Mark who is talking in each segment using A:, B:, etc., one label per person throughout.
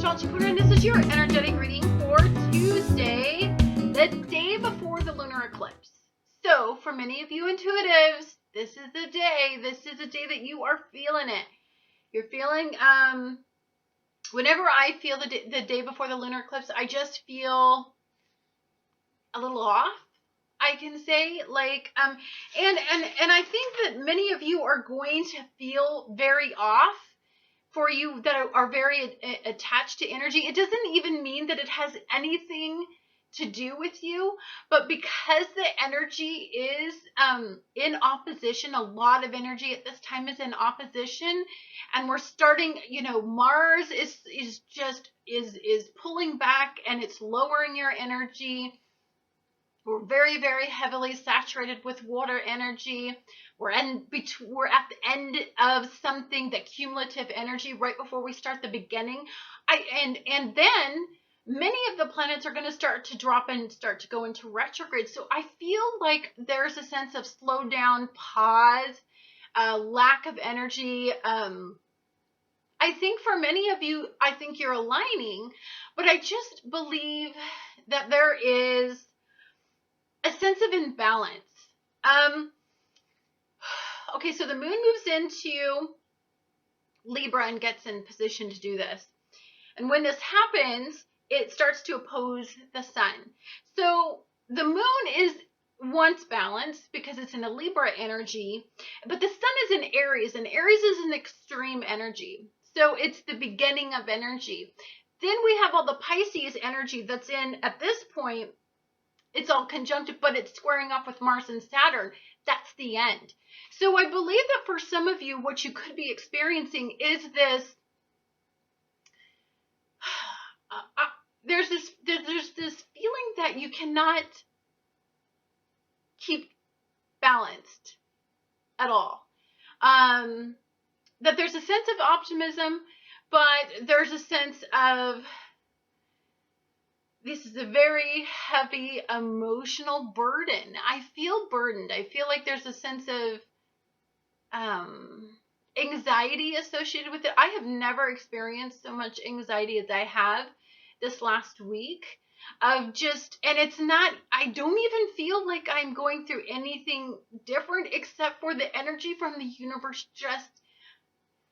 A: Entrepreneur, and this is your energetic reading for Tuesday, the day before the lunar eclipse. So, for many of you intuitives, this is the day. This is the day that you are feeling it. You're feeling, whenever I feel the day before the lunar eclipse, I just feel a little off. I can say, like, and I think that many of you are going to feel very off. For you that are very attached to energy, it doesn't even mean that it has anything to do with you, but because the energy is in opposition, a lot of energy at this time is in opposition, and we're starting, Mars is pulling back and it's lowering your energy. We're very, very heavily saturated with water energy. We're at the end of something, the cumulative energy, right before we start the beginning. And then many of the planets are going to start to drop and start to go into retrograde. So I feel like there's a sense of slow down, pause, lack of energy. I think for many of you, I think you're aligning, but I just believe that there is a sense of imbalance. Okay, so the moon moves into Libra and gets in position to do this. And when this happens, it starts to oppose the sun. So the moon is once balanced because it's in a Libra energy, but the sun is in Aries, and Aries is an extreme energy. So it's the beginning of energy. Then we have all the Pisces energy that's in, at this point, it's all conjunctive, but it's squaring off with Mars and Saturn. That's the end. So I believe that for some of you, what you could be experiencing is this, there's this feeling that you cannot keep balanced at all. That there's a sense of optimism, but there's a sense of, this is a very heavy emotional burden. I feel burdened. I feel like there's a sense of anxiety associated with it. I have never experienced so much anxiety as I have this last week of just, and it's not, I don't even feel like I'm going through anything different except for the energy from the universe just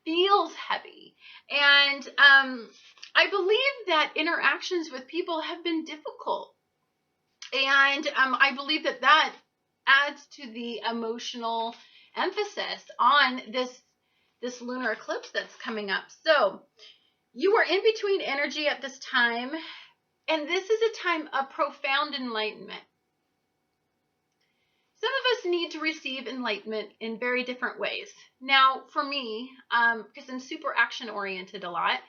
A: feels heavy. And I believe that interactions with people have been difficult. And I believe that that adds to the emotional emphasis on this lunar eclipse that's coming up. So you are in between energy at this time, and this is a time of profound enlightenment. Some of us need to receive enlightenment in very different ways. Now, for me, because I'm super action-oriented a lot,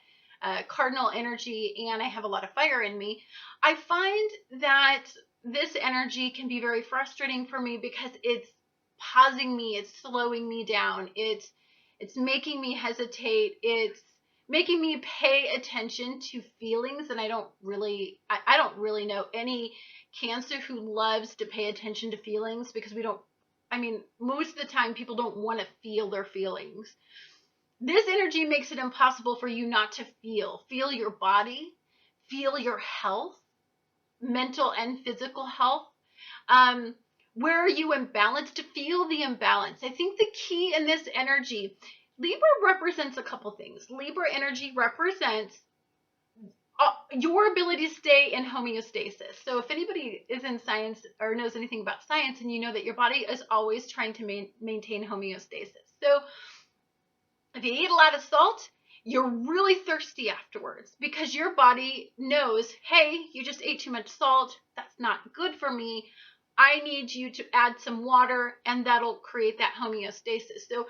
A: cardinal energy, and I have a lot of fire in me, I find that this energy can be very frustrating for me because it's pausing me, it's slowing me down, it's making me hesitate, it's making me pay attention to feelings, and I don't really know any Cancer who loves to pay attention to feelings, because most of the time people don't want to feel their feelings. This energy makes it impossible for you not to feel your body, feel your health, mental and physical health. Where are you imbalanced? To feel the imbalance. I think the key in this energy, Libra represents a couple things. Libra energy represents your ability to stay in homeostasis. So if anybody is in science or knows anything about science, and you know that your body is always trying to maintain homeostasis. So if you eat a lot of salt, you're really thirsty afterwards because your body knows, hey, you just ate too much salt. That's not good for me. I need you to add some water, and that'll create that homeostasis. So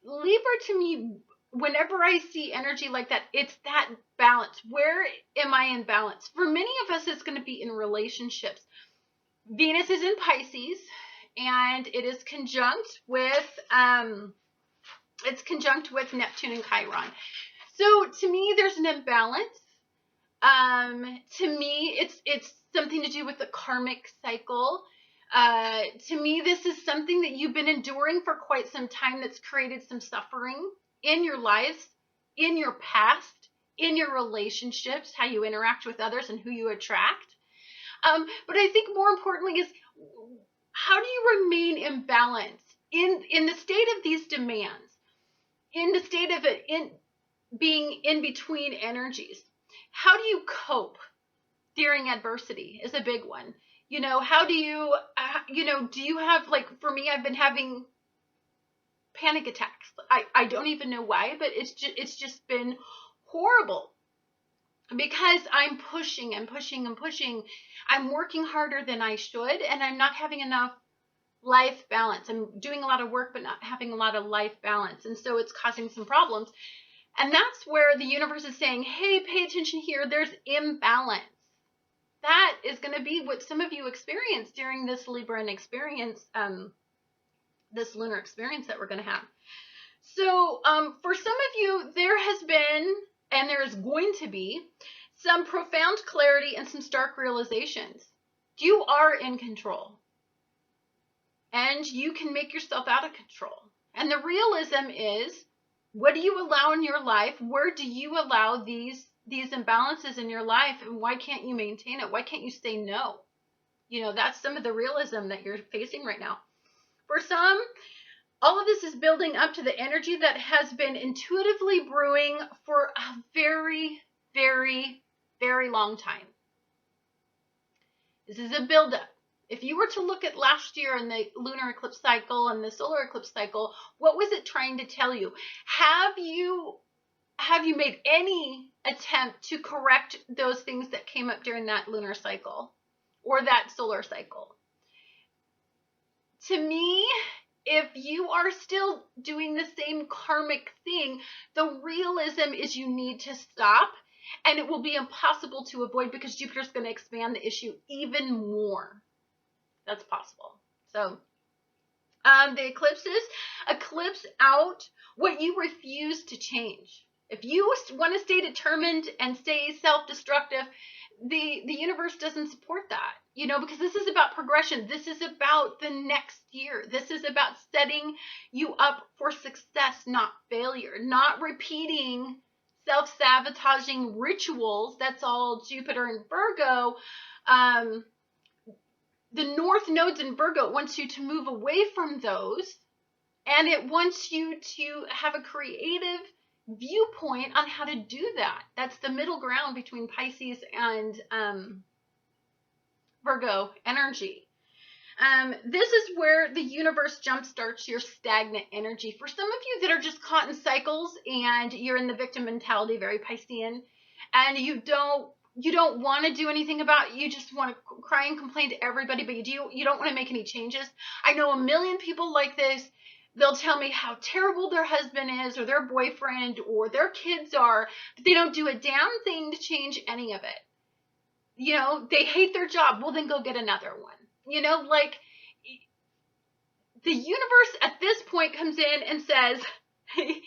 A: Libra, to me, whenever I see energy like that, it's that balance. Where am I in balance? For many of us, it's going to be in relationships. Venus is in Pisces, and it is conjunct with Neptune and Chiron. So to me, there's an imbalance. To me, it's something to do with the karmic cycle. To me, this is something that you've been enduring for quite some time that's created some suffering in your lives, in your past, in your relationships, how you interact with others and who you attract. But I think more importantly is, how do you remain in balance in the state of these demands, in the state of it, in being in between energies? How do you cope during adversity is a big one. How do you, do you have, like, for me, I've been having panic attacks. I don't even know why, but it's just been horrible because I'm pushing and pushing and pushing. I'm working harder than I should, and I'm not having enough life balance. I'm doing a lot of work, but not having a lot of life balance. And so it's causing some problems. And that's where the universe is saying, hey, pay attention here. There's imbalance. That is going to be what some of you experience during this Libran experience, this lunar experience that we're going to have. So for some of you, there has been, and there is going to be, some profound clarity and some stark realizations. You are in control. And you can make yourself out of control. And the realism is, what do you allow in your life? Where do you allow these imbalances in your life, and why can't you maintain it? Why can't you say no? That's some of the realism that you're facing right now. For some, all of this is building up to the energy that has been intuitively brewing for a very, very, very long time. This is a buildup. If you were to look at last year and the lunar eclipse cycle and the solar eclipse cycle, what was it trying to tell you? Have you made any attempt to correct those things that came up during that lunar cycle or that solar cycle? To me, if you are still doing the same karmic thing, the realism is you need to stop, and it will be impossible to avoid because Jupiter's going to expand the issue even more. That's possible. So the eclipses eclipse out what you refuse to change. If you want to stay determined and stay self-destructive, the universe doesn't support that, because this is about progression. This is about the next year. This is about setting you up for success, not failure, not repeating self-sabotaging rituals. That's all Jupiter and Virgo. The North nodes in Virgo wants you to move away from those, and it wants you to have a creative viewpoint on how to do that. That's the middle ground between Pisces and Virgo energy. This is where the universe jumpstarts your stagnant energy. For some of you that are just caught in cycles and you're in the victim mentality, very Piscean, and you don't want to do anything about it. You just want to cry and complain to everybody, but you don't want to make any changes. I know a million people like this. They'll tell me how terrible their husband is or their boyfriend or their kids are, but they don't do a damn thing to change any of it. They hate their job. Well, then go get another one. Like, the universe at this point comes in and says, hey,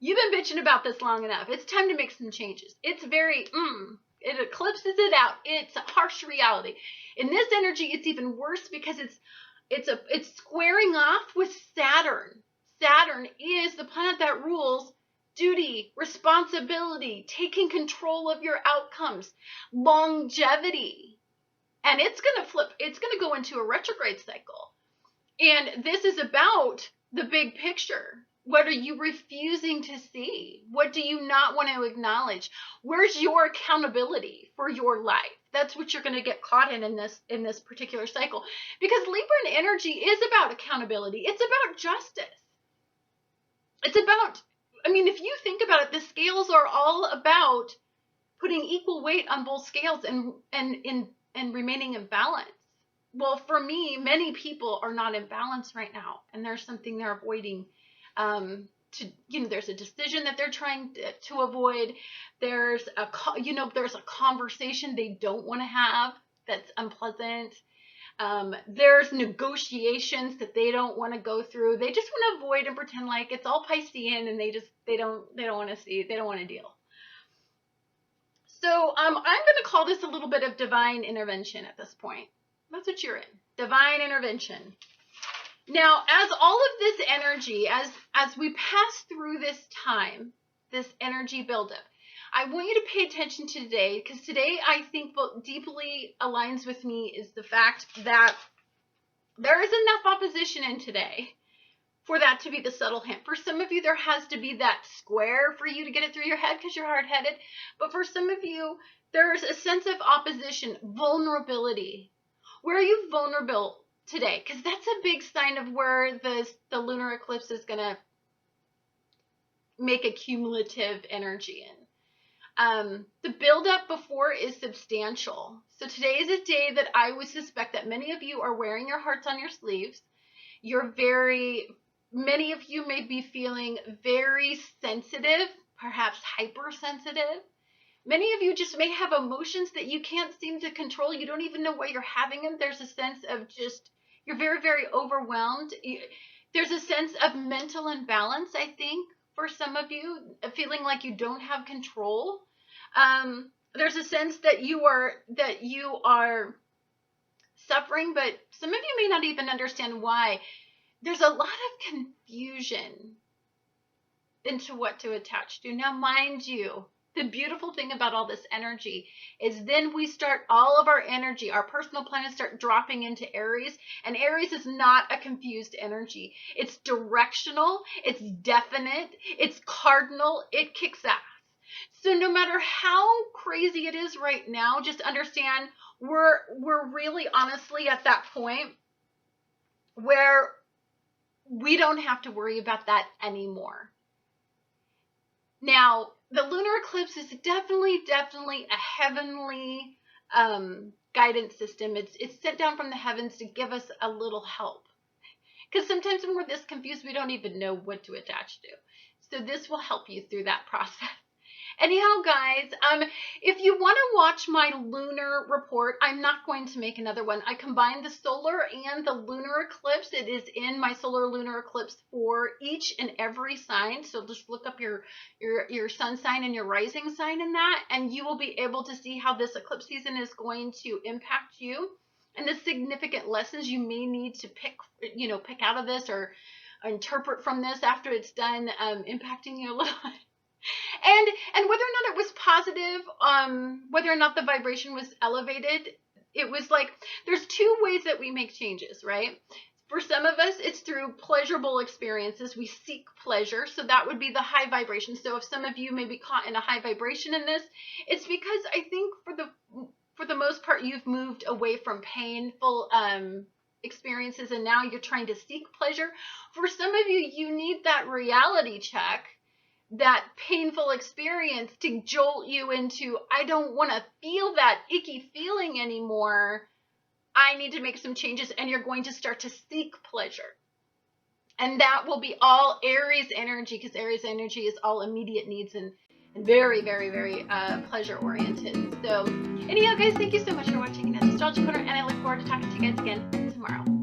A: you've been bitching about this long enough. It's time to make some changes. It's very, it eclipses it out. It's a harsh reality. In this energy, it's even worse because it's squaring off with Saturn. Saturn is the planet that rules duty, responsibility, taking control of your outcomes, longevity. And it's going to flip. It's going to go into a retrograde cycle. And this is about the big picture. What are you refusing to see? What do you not want to acknowledge? Where's your accountability for your life? That's what you're going to get caught in this particular cycle. Because Libran energy is about accountability. It's about justice. It's about, if you think about it, the scales are all about putting equal weight on both scales and remaining in balance. Well, for me, many people are not in balance right now, and there's something they're avoiding. There's a decision that they're trying to avoid. There's a conversation they don't want to have that's unpleasant. There's negotiations that they don't want to go through. They just want to avoid and pretend like it's all Piscean, and they don't want to see, they don't want to deal. So I'm going to call this a little bit of divine intervention at this point. That's what you're in. Divine intervention. Now, as all of this energy, as we pass through this time, this energy buildup, I want you to pay attention to today, because today I think what deeply aligns with me is the fact that there is enough opposition in today for that to be the subtle hint. For some of you, there has to be that square for you to get it through your head because you're hard-headed. But for some of you, there's a sense of opposition, vulnerability. Where are you vulnerable today? Because that's a big sign of where the lunar eclipse is going to make a cumulative energy in. The buildup before is substantial. So today is a day that I would suspect that many of you are wearing your hearts on your sleeves. Many of you may be feeling very sensitive, perhaps hypersensitive. Many of you just may have emotions that you can't seem to control. You don't even know why you're having them. There's a sense of just, you're very, very overwhelmed. There's a sense of mental imbalance, I think, for some of you, feeling like you don't have control. There's a sense that you are suffering, but some of you may not even understand why. There's a lot of confusion into what to attach to. Now, mind you, the beautiful thing about all this energy is then we start all of our energy, our personal planets start dropping into Aries, and Aries is not a confused energy. It's directional, it's definite, it's cardinal, it kicks ass. So no matter how crazy it is right now, just understand we're really honestly at that point where we don't have to worry about that anymore. Now, the lunar eclipse is definitely a heavenly guidance system. It's sent down from the heavens to give us a little help. Because sometimes when we're this confused, we don't even know what to attach to. So this will help you through that process. Anyhow, guys, if you want to watch my lunar report, I'm not going to make another one. I combined the solar and the lunar eclipse. It is in my solar lunar eclipse for each and every sign. So just look up your sun sign and your rising sign in that, and you will be able to see how this eclipse season is going to impact you and the significant lessons you may need to pick out of this or interpret from this after it's done impacting you a little bit. And whether or not it was positive, whether or not the vibration was elevated, it was like, there's two ways that we make changes, right? For some of us, it's through pleasurable experiences. We seek pleasure, so that would be the high vibration. So if some of you may be caught in a high vibration in this, it's because I think for the most part, you've moved away from painful experiences, and now you're trying to seek pleasure. For some of you, you need that reality check, that painful experience to jolt you into, I don't want to feel that icky feeling anymore. I need to make some changes, and you're going to start to seek pleasure. And that will be all Aries energy, because Aries energy is all immediate needs and very, very, very pleasure oriented. So anyhow, guys, thank you so much for watching Annette's Astrology Corner, and I look forward to talking to you guys again tomorrow.